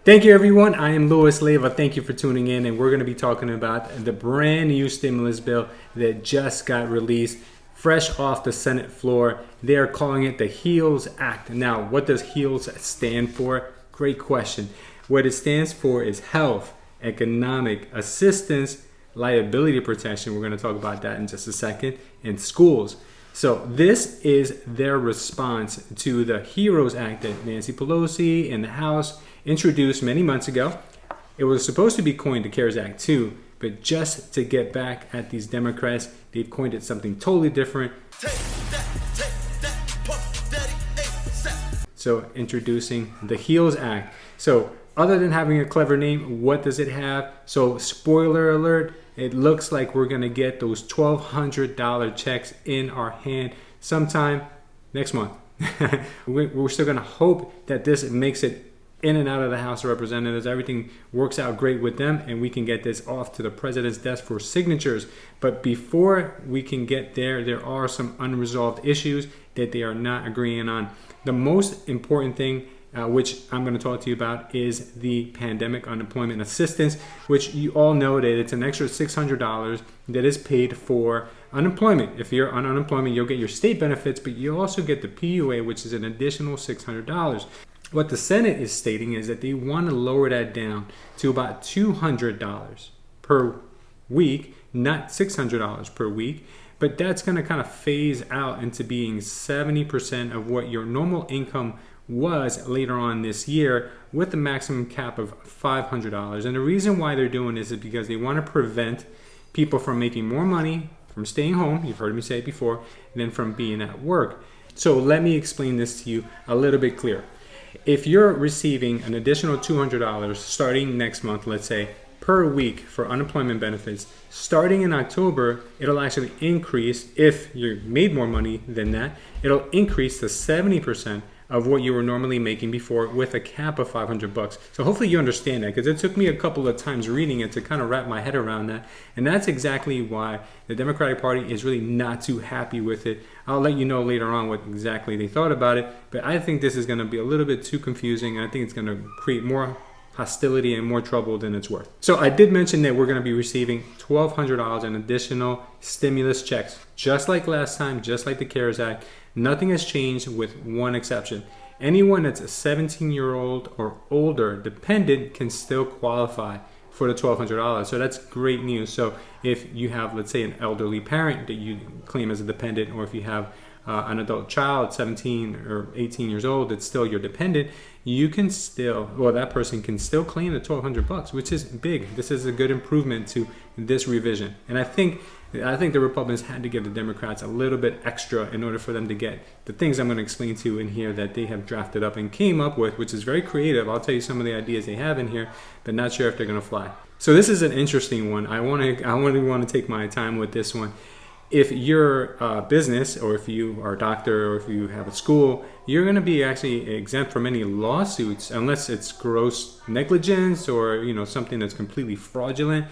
Thank you, everyone. I am Louis Leyva. Thank you for tuning in, and we're going to be talking about the brand new stimulus bill that just got released, fresh off the Senate floor. They are calling it the HEALS Act. Now, what does HEALS stand for? Great question. What it stands for is health, economic assistance, liability protection. We're going to talk about that in just a second, and schools. So this is their response to the HEROES Act that Nancy Pelosi and the House introduced many months ago. It was supposed to be coined the CARES Act too, but just to get back at these Democrats, they've coined it something totally different. So introducing the HEALS Act. So other than having a clever name, what does it have? So spoiler alert, it looks like we're gonna get those $1,200 checks in our hand sometime next month. We're still gonna hope that this makes it in and out of the House of Representatives. Everything works out great with them and we can get this off to the president's desk for signatures. But before we can get there, there are some unresolved issues that they are not agreeing on. The most important thing, which I'm going to talk to you about, is the pandemic unemployment assistance, which you all know that it's an extra $600 that is paid for unemployment. If you're on unemployment, you'll get your state benefits, but you also get the PUA, which is an additional $600. What the Senate is stating is that they want to lower that down to about $200 per week, not $600 per week. But that's going to kind of phase out into being 70% of what your normal income was later on this year, with the maximum cap of $500. And the reason why they're doing this is because they want to prevent people from making more money, from staying home, you've heard me say it before, than from being at work. So let me explain this to you a little bit clearer. If you're receiving an additional $200 starting next month, let's say, per week for unemployment benefits, starting in October, it'll actually increase. If you made more money than that, it'll increase to 70% of what you were normally making before, with a cap of $500. So hopefully you understand that, because it took me a couple of times reading it to kind of wrap my head around that. And that's exactly why the Democratic Party is really not too happy with it. I'll let you know later on what exactly they thought about it, but I think this is going to be a little bit too confusing, and I think it's going to create more hostility and more trouble than it's worth. So I did mention that we're going to be receiving $1,200 in additional stimulus checks, just like last time, just like the CARES Act. Nothing has changed with one exception. Anyone that's a 17-year-old or older dependent can still qualify for the $1,200. So that's great news. So if you have, let's say, an elderly parent that you claim as a dependent, or if you have an adult child, 17 or 18 years old, that's still your dependent, you can still, well, that person can still claim the $1,200, which is big. This is a good improvement to this revision. And I think the Republicans had to give the Democrats a little bit extra in order for them to get the things I'm going to explain to you in here that they have drafted up and came up with, which is very creative. I'll tell you some of the ideas they have in here, but not sure if they're going to fly. So this is an interesting one. I really want to take my time with this one. If you're a business, or if you are a doctor, or if you have a school, you're going to be actually exempt from any lawsuits unless it's gross negligence or something that's completely fraudulent.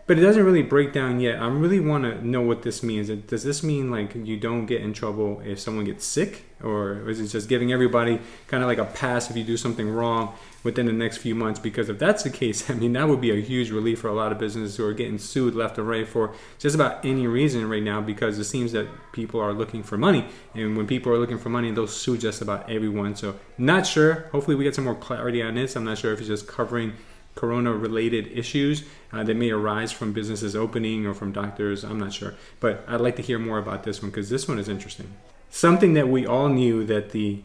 But it doesn't really break down yet. I really want to know what this means. Does this mean like you don't get in trouble if someone gets sick? Or is it just giving everybody kind of like a pass if you do something wrong within the next few months? Because if that's the case, I mean, that would be a huge relief for a lot of businesses who are getting sued left and right for just about any reason right now, because it seems that people are looking for money. And when people are looking for money, they'll sue just about everyone. So not sure. Hopefully we get some more clarity on this. I'm not sure if it's just covering corona-related issues that may arise from businesses opening or from doctors. I'm not sure. But I'd like to hear more about this one, because this one is interesting. Something that we all knew that the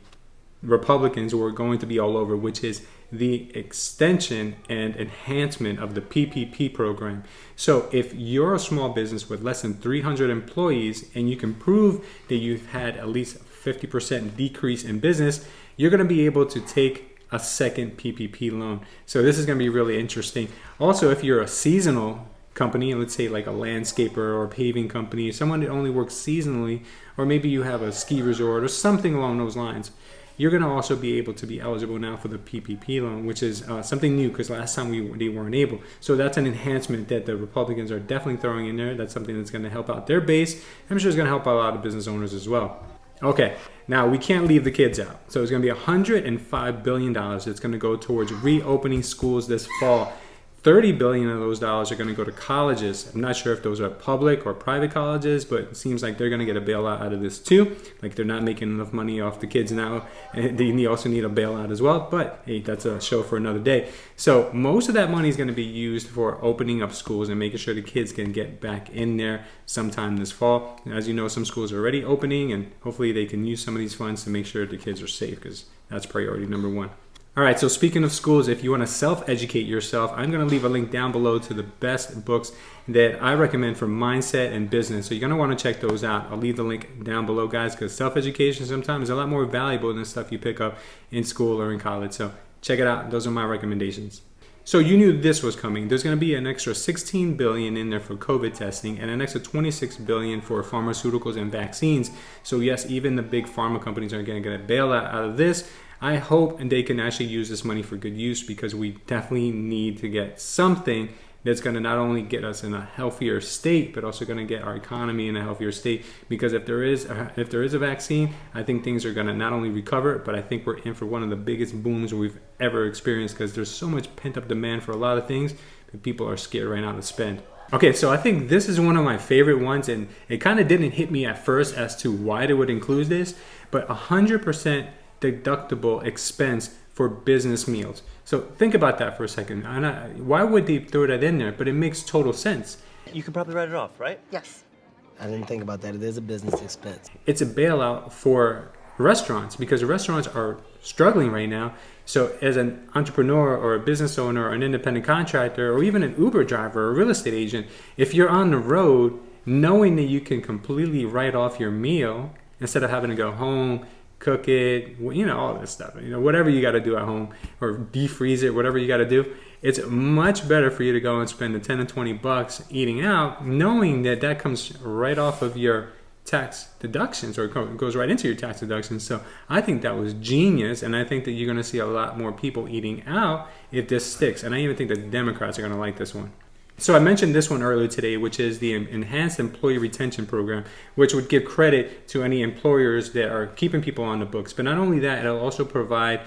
Republicans were going to be all over, which is the extension and enhancement of the PPP program. So if you're a small business with less than 300 employees and you can prove that you've had at least 50% decrease in business, you're going to be able to take a second PPP loan. So this is going to be really interesting. Also, if you're a seasonal company, let's say like a landscaper or a paving company, someone that only works seasonally, or maybe you have a ski resort or something along those lines, you're going to also be able to be eligible now for the PPP loan, which is something new, because last time they weren't able. So that's an enhancement that the Republicans are definitely throwing in there. That's something that's going to help out their base. I'm sure it's going to help out a lot of business owners as well. Okay, now we can't leave the kids out. So it's going to be $105 billion that's going to go towards reopening schools this fall. $30 billion of those dollars are going to go to colleges. I'm not sure if those are public or private colleges, but it seems like they're going to get a bailout out of this too. Like they're not making enough money off the kids now, and they also need a bailout as well. But hey, that's a show for another day. So most of that money is going to be used for opening up schools and making sure the kids can get back in there sometime this fall. As you know, some schools are already opening, and hopefully they can use some of these funds to make sure the kids are safe, because that's priority number one. All right, so speaking of schools, if you want to self-educate yourself, I'm going to leave a link down below to the best books that I recommend for mindset and business. So you're going to want to check those out. I'll leave the link down below, guys, because self-education sometimes is a lot more valuable than stuff you pick up in school or in college. So check it out. Those are my recommendations. So you knew this was coming. There's going to be an extra $16 billion in there for COVID testing and an extra $26 billion for pharmaceuticals and vaccines. So yes, even the big pharma companies are going to get a bailout out of this. I hope and they can actually use this money for good use, because we definitely need to get something that's going to not only get us in a healthier state, but also going to get our economy in a healthier state. Because if there is a vaccine, I think things are going to not only recover, but I think we're in for one of the biggest booms we've ever experienced, because there's so much pent-up demand for a lot of things that people are scared right now to spend. Okay, so I think this is one of my favorite ones, and it kind of didn't hit me at first as to why they would include this, but 100% deductible expense for business meals. So think about that for a second. Why would they throw that in there? But it makes total sense. You can probably write it off, right? Yes. I didn't think about that. It is a business expense. It's a bailout for restaurants, because restaurants are struggling right now. So as an entrepreneur or a business owner or an independent contractor or even an Uber driver or a real estate agent, if you're on the road, knowing that you can completely write off your meal instead of having to go home, cook it, all this stuff, whatever you got to do at home, or defreeze it, whatever you got to do, it's much better for you to go and spend the 10 to 20 bucks eating out, knowing that that comes right off of your tax deductions, or goes right into your tax deductions. So I think that was genius, and I think that you're going to see a lot more people eating out if this sticks, and I even think the Democrats are going to like this one. So I mentioned this one earlier today, which is the Enhanced Employee Retention Program, which would give credit to any employers that are keeping people on the books. But not only that, it'll also provide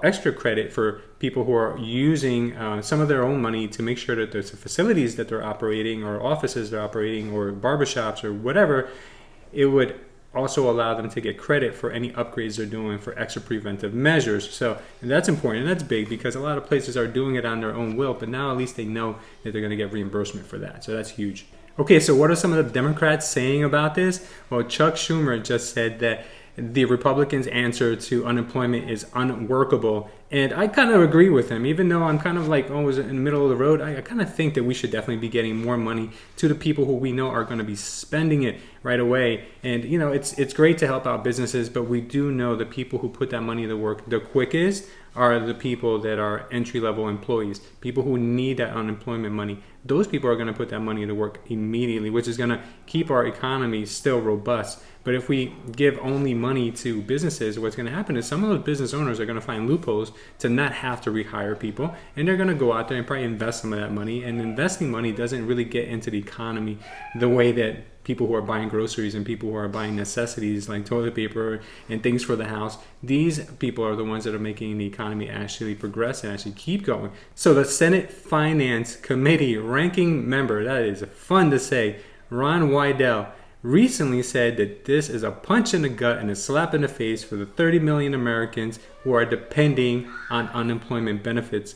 extra credit for people who are using some of their own money to make sure that there's facilities that they're operating, or offices they're operating, or barbershops, or whatever. It would also allow them to get credit for any upgrades they're doing for extra preventive measures. So that's important, and that's big, because a lot of places are doing it on their own will, but now at least they know that they're going to get reimbursement for that. So that's huge. Okay, so what are some of the Democrats saying about this? Well, Chuck Schumer just said that the Republicans' answer to unemployment is unworkable. And I kind of agree with him, even though I'm kind of like always in the middle of the road. I kind of think that we should definitely be getting more money to the people who we know are going to be spending it right away. And, it's great to help out businesses, but we do know the people who put that money to work the quickest are the people that are entry-level employees, people who need that unemployment money. Those people are going to put that money to work immediately, which is going to keep our economy still robust. But if we give only money to businesses, what's going to happen is some of those business owners are going to find loopholes to not have to rehire people, and they're going to go out there and probably invest some of that money. And investing money doesn't really get into the economy the way that people who are buying groceries and people who are buying necessities like toilet paper and things for the house, these people are the ones that are making the economy actually progress and actually keep going. So the Senate Finance Committee ranking member, that is fun to say, Ron Wyden, recently said that this is a punch in the gut and a slap in the face for the 30 million Americans who are depending on unemployment benefits.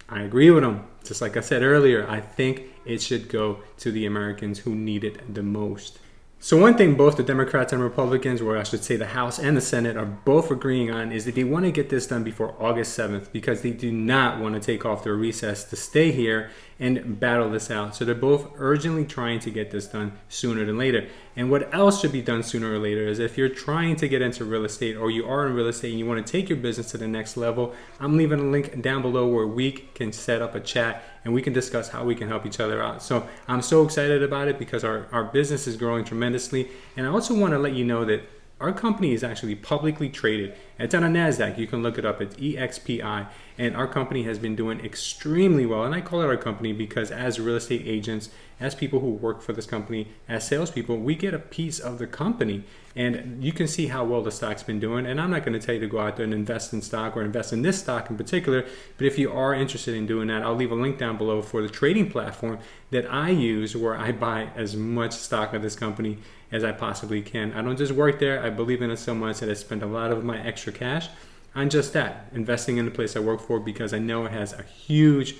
I agree with him. Just like I said earlier, I think it should go to the Americans who need it the most. So one thing both the Democrats and Republicans, or I should say the House and the Senate, are both agreeing on is that they want to get this done before August 7th, because they do not want to take off their recess to stay here and battle this out. So they're both urgently trying to get this done sooner than later. And what else should be done sooner or later is if you're trying to get into real estate, or you are in real estate and you want to take your business to the next level, I'm leaving a link down below where we can set up a chat and we can discuss how we can help each other out. So I'm so excited about it because our business is growing tremendously. And I also want to let you know that our company is actually publicly traded. It's on a NASDAQ. You can look it up. It's EXPI. And our company has been doing extremely well. And I call it our company because as real estate agents, as people who work for this company, as salespeople, we get a piece of the company. And you can see how well the stock's been doing. And I'm not going to tell you to go out there and invest in stock or invest in this stock in particular. But if you are interested in doing that, I'll leave a link down below for the trading platform that I use where I buy as much stock of this company as I possibly can. I don't just work there. I believe in it so much that I spend a lot of my extra cash on just that, investing in the place I work for, because I know it has a huge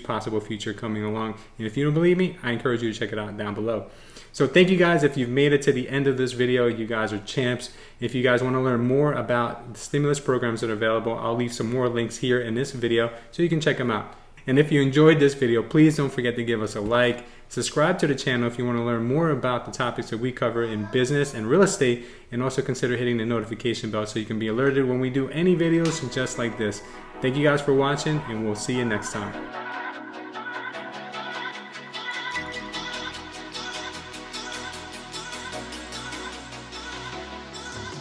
possible future coming along. And if you don't believe me, I encourage you to check it out down below. So thank you guys. If you've made it to the end of this video, you guys are champs. If you guys want to learn more about the stimulus programs that are available, I'll leave some more links here in this video so you can check them out. And if you enjoyed this video, please don't forget to give us a like. Subscribe to the channel if you want to learn more about the topics that we cover in business and real estate, and also consider hitting the notification bell so you can be alerted when we do any videos just like this. Thank you guys for watching, and we'll see you next time.